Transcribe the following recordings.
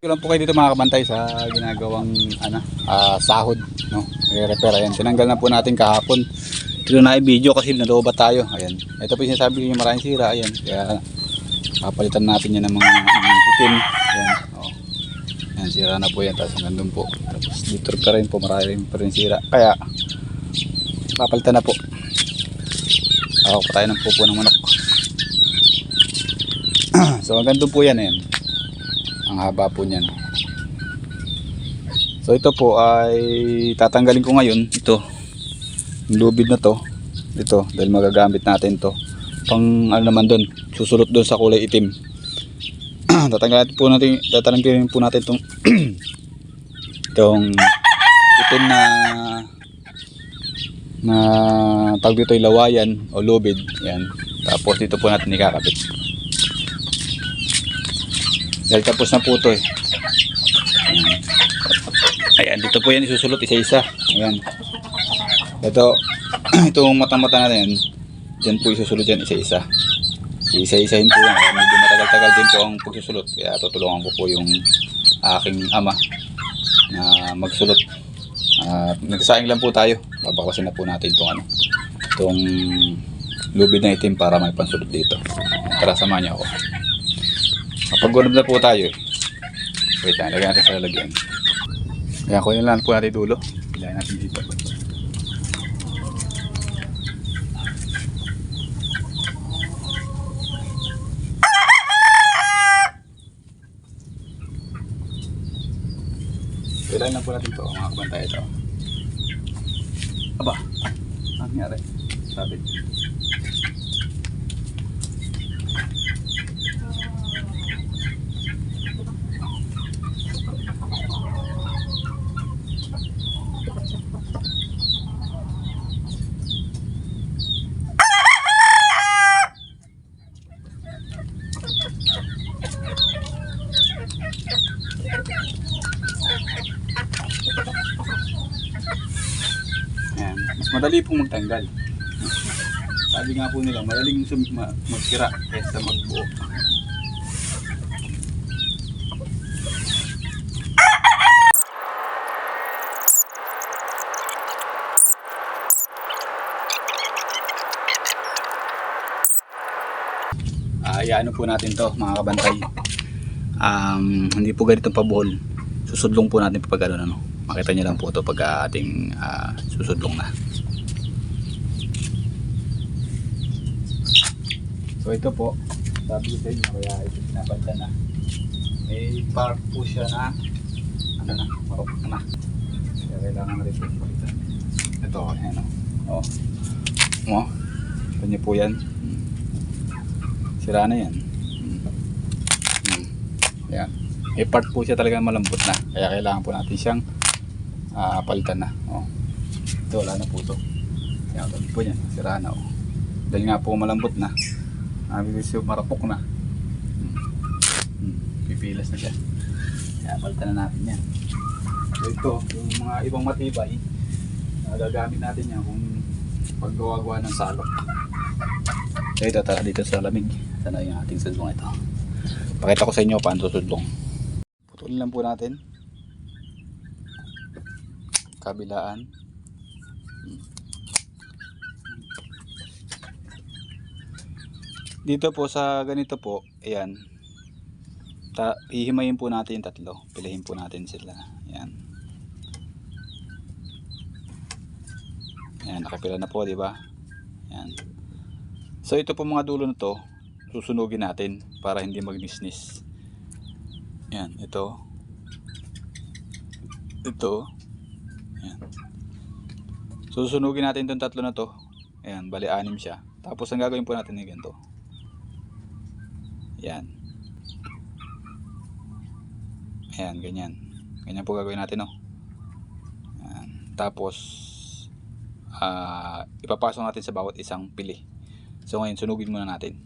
lang po kayo dito mga kabantay sa ginagawang sahod, no? I-repair. Ayan, tinanggal na po natin kahapon. Ito na i-video kasi nadoba tayo. Ayan. Ito po yung sinasabi niyo maraming sira. Ayan. Kaya papalitan natin yan ng mga itim. Ayan. Oh. Ayan, sira na po yan. Tapos hanggang doon po. Tapos dito pa rin po maraming pa rin sira. Kaya papalitan na po. Ako pa tayo ng pupo ng manok. So hanggang doon po yan. Ayan. Ang haba po niyan. So ito po ay tatanggalin ko ngayon. Ito yung lubid na to dito dahil magagamit natin to pang naman doon, susulot doon sa kulay itim. Tatanggalin po natin itong itong itim na tawag dito yung lawayan o lubid. Yan. Tapos dito po natin ikakabit dahil tapos na po ito ayan, dito po yan isusulot isa-isa. Ayan. Ito, itong mata-mata natin, dyan po isusulot dyan isa-isa. Isa-isahin po yan. Medyo matagal-tagal din po ang pagsusulot. Kaya tutulungan ko po yung aking ama na magsulot. Nagsasaing lang po tayo. Babakasin na po natin itong lubid na itim para may pansulot dito. Tara, samahan niyo ako. Kapag-gunod na po tayo. Wait lang, lagyan natin sa lalagyan. Kaya kunin lang po natin dulo. Ilayin natin dito. Kailangan lang po natin ito mga kabantay. Ito aba, ang nangyari sabit. Mas madali pong magtanggal. Sabi nga po nila, madaling magkira kaysa magbuo. Ano po natin to mga kabantay. Hindi po ganito pabuhol. Susudlong po natin pag ano. Makita nyo lang po ito pag ating susudlong na. So ito po, sabi ko sa inyo, kaya ito pinapanta na. May part po siya na marok na. Kaya kailangan na rin po palitan. Ito, ayan o. Ito nyo po yan. Sira na yan. Ayan. May part po siya talagang malambot na. Kaya kailangan po natin siyang palitan na. Ito, wala na po ito. Kaya ito po yan, sira na. Dahil nga po malambot na. Bilis yung marapok na. Pipilas na siya. Kaya palitan na natin yan. So ito, yung mga ibang matibay, gagamit natin yan kung paggawa-gawa ng salok. So ito, tara dito sa lamig. Sana yung ating sudlong ito. Pakita ko sa inyo paano sudlong. Putulin lang po natin. Kabilaan. Dito po sa ganito po, ayan. Hihimayin po natin yung tatlo. Pilahin po natin sila. Ayan. Ayan, nakapila na po, di ba? Ayan. So ito po mga dulo na to, susunugin natin para hindi magnisnis. Ayan, ito. Ito. Ayan. Susunugin natin itong tatlo na to. Ayan, bali 6 siya. Tapos ang gagawin po natin ay ganito. Ayan. Ayan, ganyan. Ganyan po gagawin natin, no? Ayan. Tapos ipapasok natin sa bawat isang pili. So ngayon, sunugin muna natin.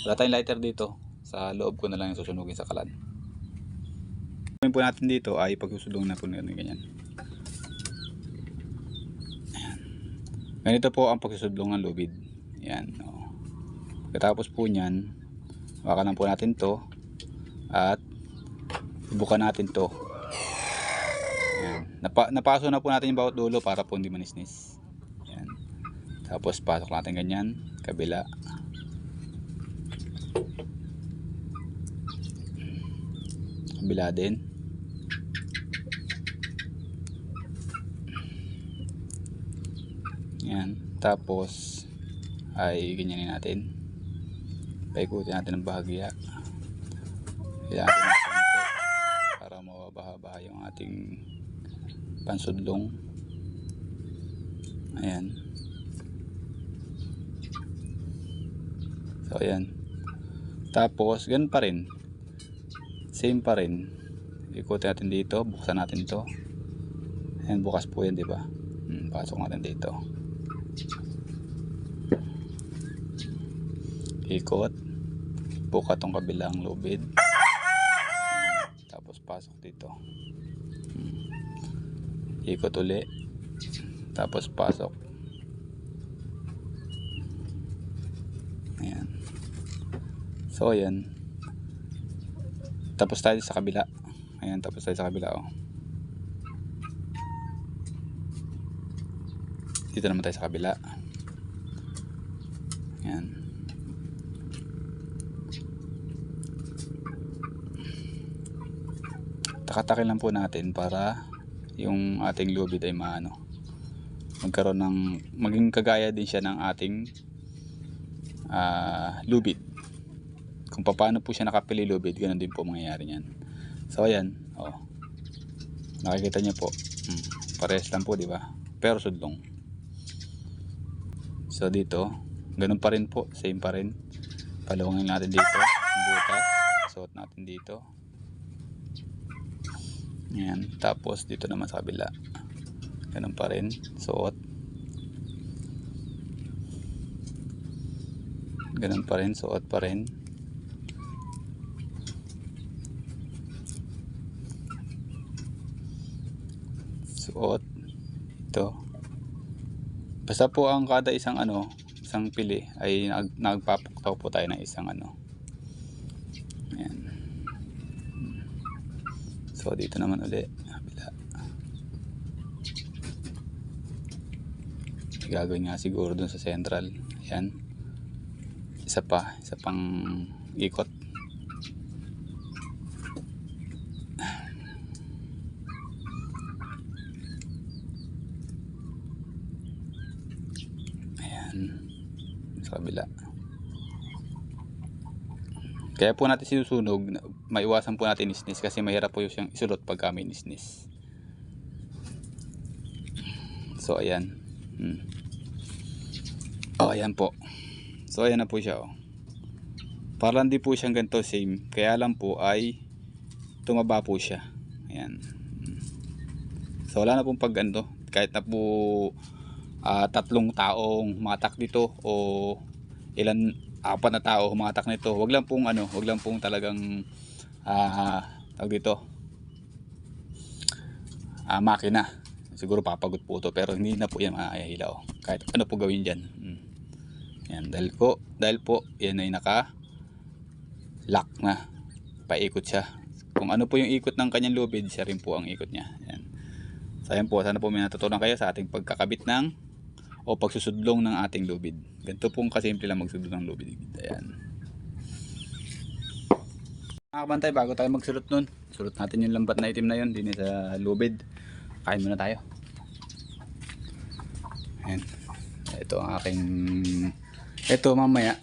Wala tayong lighter dito. Sa loob ko na lang yung susunugin sa kalan. Gawin po natin dito ay pagsusulong na po natin ganyan. Ayan. Ganito po ang pagsusulong ng lubid. Ayan. Pagkatapos po nyan, hawakan lang po natin to at Ibuka natin to. Ayan. Napaso na po natin yung bawat dulo para po hindi manisnis. Ayan. Tapos pasok natin ganyan, kabila. Kabila din. Ayan. Tapos ay ganyanin natin. Paikutin natin ng bahagya. Kailangan natin ng konti para mababaha yung ating pansudlong. Ayan. So ayan. Tapos ganun pa rin. Same pa rin. Ikutin natin dito, buksan natin to. Ayan, bukas po yan, di ba? Pasok natin dito. Ikot. Buka tong kabilang lubid. Tapos pasok dito. Ikot uli. Tapos pasok. Ayan. So ayan. Tapos tayo sa kabila. Ayan, tapos tayo sa kabila, oh. Dito naman tayo sa kabila. Ayan. Takatakin lang po natin para yung ating lubid ay magkaroon ng, maging kagaya din siya ng ating lubid. Kung paano po siya nakapili lubid, ganoon din po mangyayari niyan. So ayan, oh. Nakikita niyo po. Parehas lang po, di ba? Pero sudlong. So dito, ganoon pa rin po, same pa rin. Palawangin natin dito, butas. Suot natin dito. Ayan, tapos dito naman sa kabila. Ganun pa rin, suot. Ganun pa rin, suot pa rin. Suot. Ito. Basta po ang kada isang isang pili ay nagpapuktaw po tayo ng isang Ayan. So dito naman uli, kabila. Gagawin nga siguro dun sa central. Ayan. Isa pang ikot. Ayan. Sa kabila. Kaya po natin sinusunog, maiwasan po natin nisnis kasi mahirap po yung siyang isulot pagka may nisnis. So ayan. Oh, ayan po. So ayan na po siya, oh. Parang di po siyang ganito same, kaya lang po ay tumaba po siya. Ayan. So wala na pong kahit na po 3 taong matak dito o apat na tao humatak nito, wag lang pong talagang tawag dito makina. Siguro papagod po ito, pero hindi na po yan mahihilaw kahit ano po gawin dyan. Yan, dahil po yan ay naka lock na, paikot siya. Kung ano po yung ikot ng kanyang lubid, siya rin po ang ikot niya. Yan. So ayan po, sana po may natutunan kayo sa ating pagkakabit o pagsusudlong ng ating lubid. Ganito pong kasimple lang magsudlong ng lubid. Ayan. Mga kabantay, bago tayo magsulot nun, sulot natin yung lambat na itim na yun din sa lubid. Kain muna tayo. Ayan. Ito ang aking, mamaya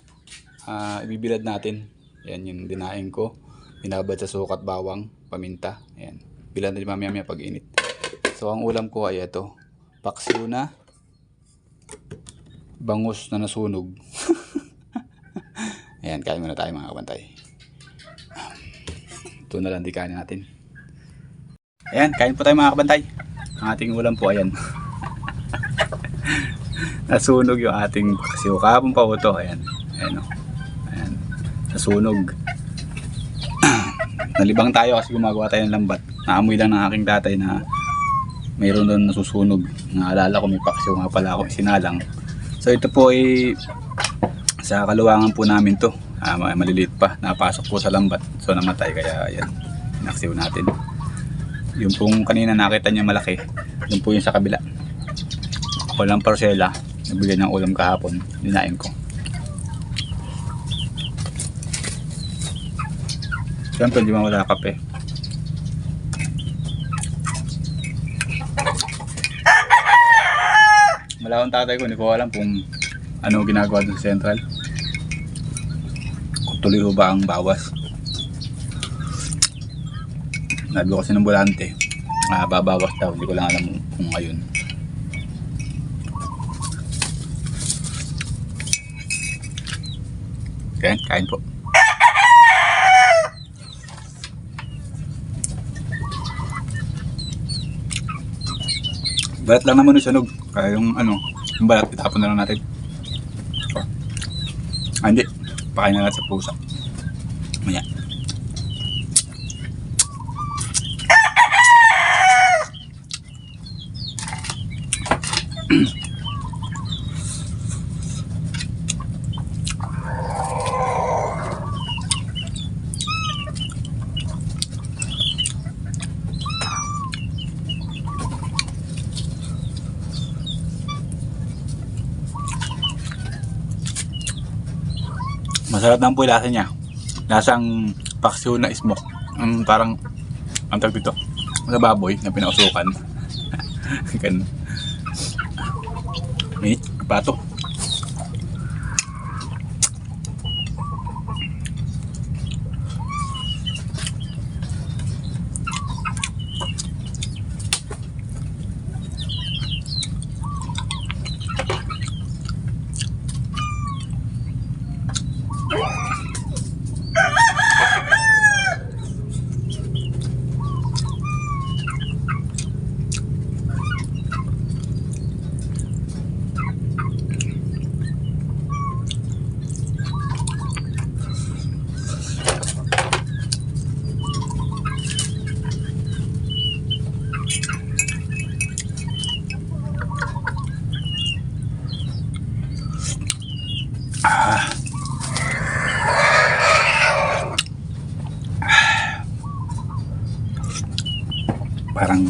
ibibilad natin. Ayan yung dinaing ko, binabad sa sukat, bawang, paminta. Ayan, bilad natin mamaya pag init. So ang ulam ko ay ito, paksiw na bangus na nasunog. Ayan, kain muna tayo mga kabantay. Ito na lang di kain natin. Ayan, kain po tayo mga kabantay. Ang ating ulam po, ayan. Nasunog yung ating paksiw. Kahapon pa po ito. Ayan. Ayan, oh. Ayan. Nasunog. Nalibang tayo kasi gumagawa tayo ng lambat. Naamoy lang ng aking tatay na mayroon doon nasusunog. Naalala ko may paksiw nga pala ako sinalang. So ito po ay sa kaluwangan po namin to. Maliliit pa. Napasok po sa lambat. So namatay, kaya ayan. Pinaksiw natin. Yung pong kanina nakita niya malaki, yung po yung sa kabila. Walang parsela, nabigay ng ulam kahapon, dinain ko. Siyempre di mawala kape. Wala akong tatay ko, hindi ko alam kung ano ginagawa dun sa Central. Kung tuloy ho ba ang bawas. Nabi ko kasi ng bulante, babawas daw, hindi ko lang alam kung ngayon. Okay, kain po. Balat lang naman yung sunog, kaya yung ano, yung balat itapon na lang natin. Hindi, pakain na natin sa pusa. Maya. Masarap naman po yung lasa niya. Lasang paksiw na smoke. Parang, ang tawag dito, sa baboy na pinausukan. Ganun. Minit, pato. Parang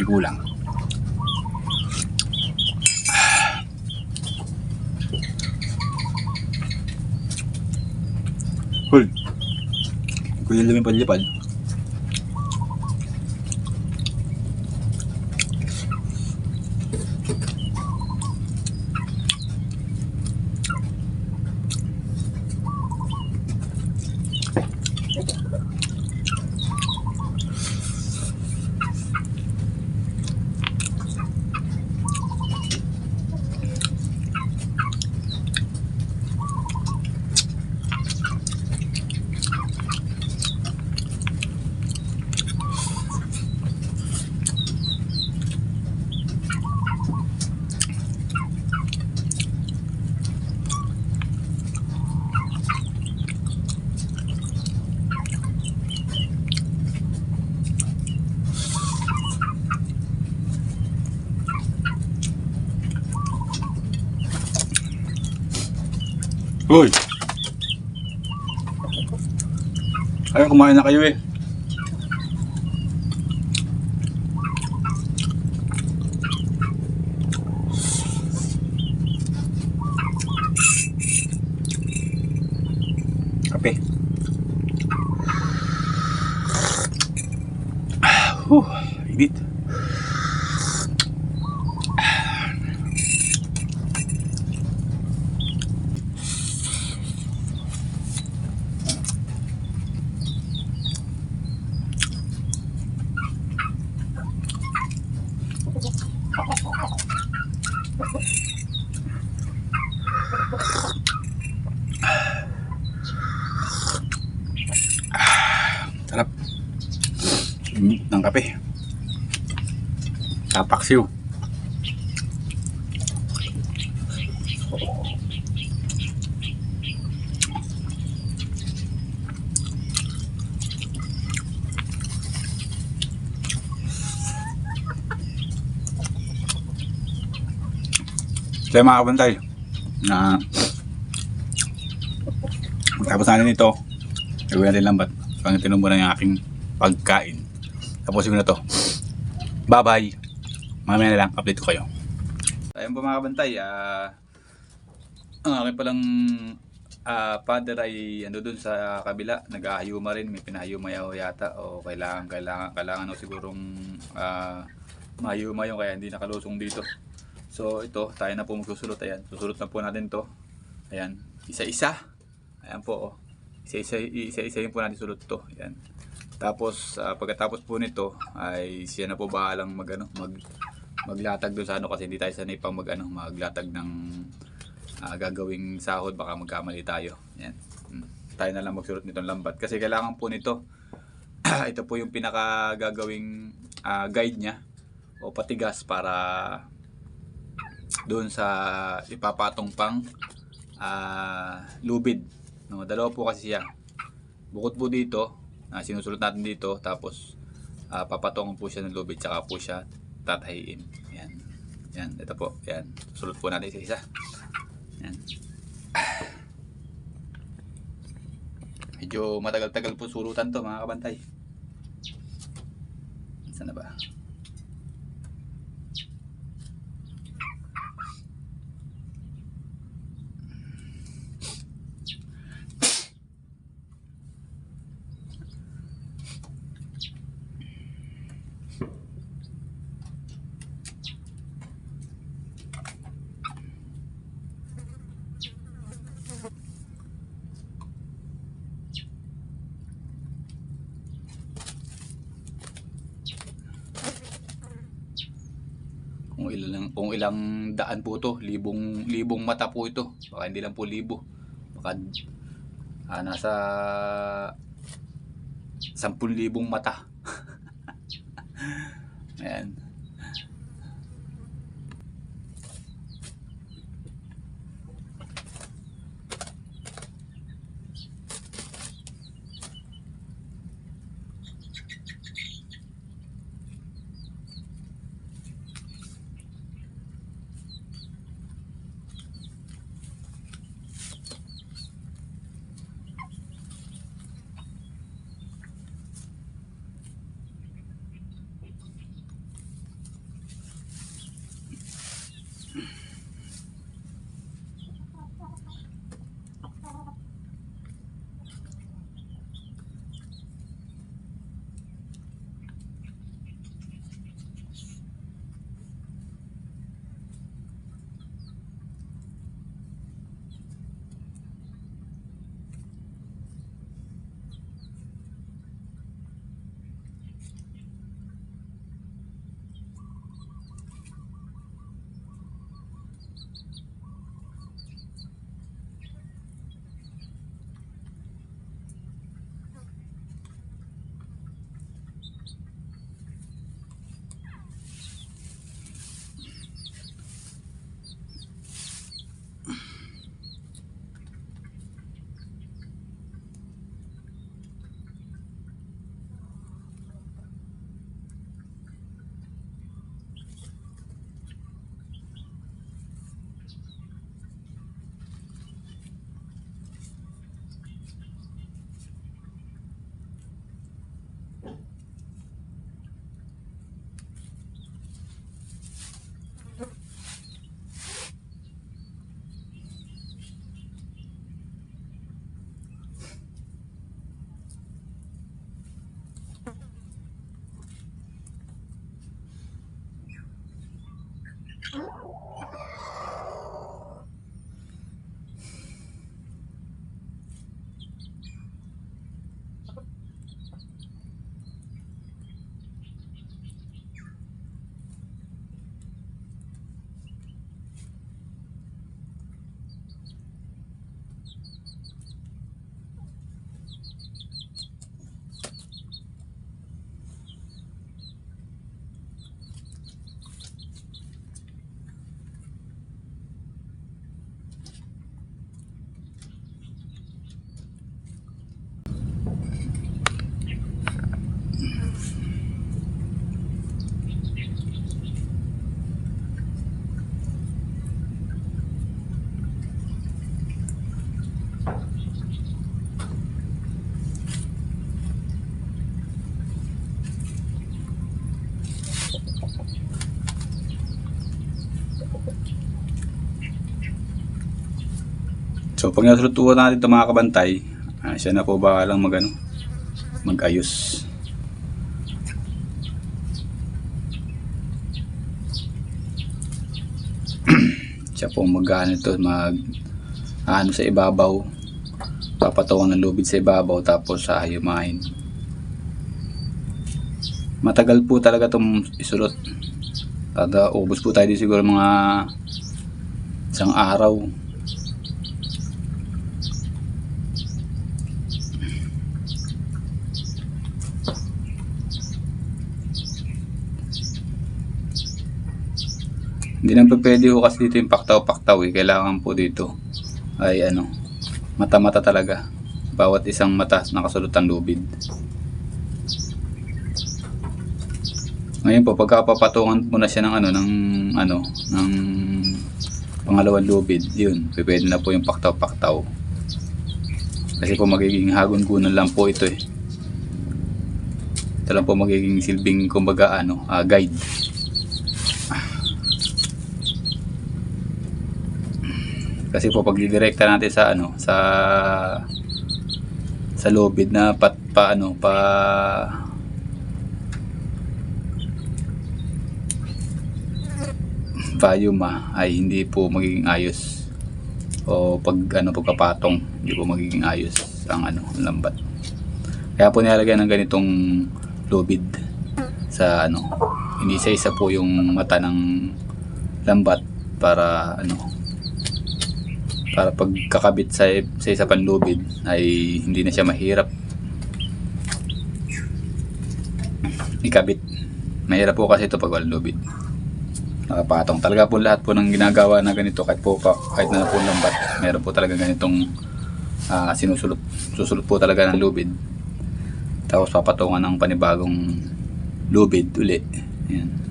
di kulang. Cool. Kuya lumipad-lipad. Uy! Ayun, kumain na kayo eh. Kape. Init. Sarap ng kape. Tapaksiw. Kaya mga kabantay na magtapos natin ito, gawin natin lambat. Pangitinom muna yung aking pagkain. Tapusin ko na to. Bye-bye. Mamaya na lang, update ko kayo. Ayun po mga kabantay, ang aking palang father ay ano dun sa kabila, nag-ahayuma rin, may pinahayumayaw yata o kailangan o sigurong mahayuma yung kaya hindi nakalusong dito. So ito, tayo na po magsusulot. Ayan, susulot na po natin to. Ayan, isa-isa. Ayan po, oh. Isa-isa po natin sulot to. Ayan. Tapos pagkatapos po nito ay siya na po bahalang maglatag doon sa ano kasi hindi tayo sanay pang maglatag ng gagawing sahod, baka magkamali tayo. Yan. Tayo na lang magsulot nitong lambat kasi kailangan po nito ito po yung pinaka gagawing guide niya o patigas para doon sa ipapatong pang lubid, no? Dalawa po kasi siya. Bukod po dito, sinusulot natin dito, tapos papatungan po siya ng lubid, tsaka po siya tatahiin. Yan. Yan, ito po. Yan. Sulot po natin isa-isa. Yan. Medyo matagal-tagal po sulutan to mga kabantay. Saan na ba? Kung ilang daan po to, libong mata po ito. Baka hindi lang po libo. Baka nasa 10,000 mata. Ayan. So pag nasulot po natin ito mga kabantay, siya na po ba lang mag-ayos. Siya po ano sa ibabaw, papatawan ng lubid sa ibabaw tapos hayumahin. Matagal po talaga itong isulot. Ubos po tayo din siguro mga isang araw. Hindi naman pwede ho kasi dito yung paktaw-paktaw eh. Kailangan po dito ay mata-mata talaga. Bawat isang mata nakasulot ang lubid. Ngayon po pagkapapatungan mo na siya ng pangalawang lubid, yun, pwede na po yung paktaw-paktaw. Kasi po magiging hagon-gunan lang po ito eh. Ito lang po magiging silbing kumbaga guide. Kasi po pag didirekta natin sa lubid na ay hindi po magiging ayos. O pagkapatong, hindi po magiging ayos ang lambat. Kaya po nilalagyan ng ganitong lubid sa hindi isa-isa po yung mata ng lambat para para pagkakabit sa isa pang lubid ay hindi na siya mahirap ikabit. Mahirap po kasi ito pag walang lubid, nakapatong talaga po. Lahat po ng ginagawa na ganito, kahit na po lambat, meron po talaga ganitong susulot po talaga ng lubid, tapos papatungan ng panibagong lubid uli. Ayan.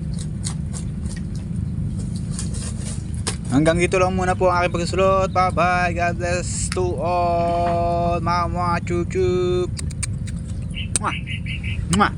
Hanggang dito lang muna po ang aking pagsusulot. Bye bye. God bless to all. Mama chuchup. Mwah. Mwah.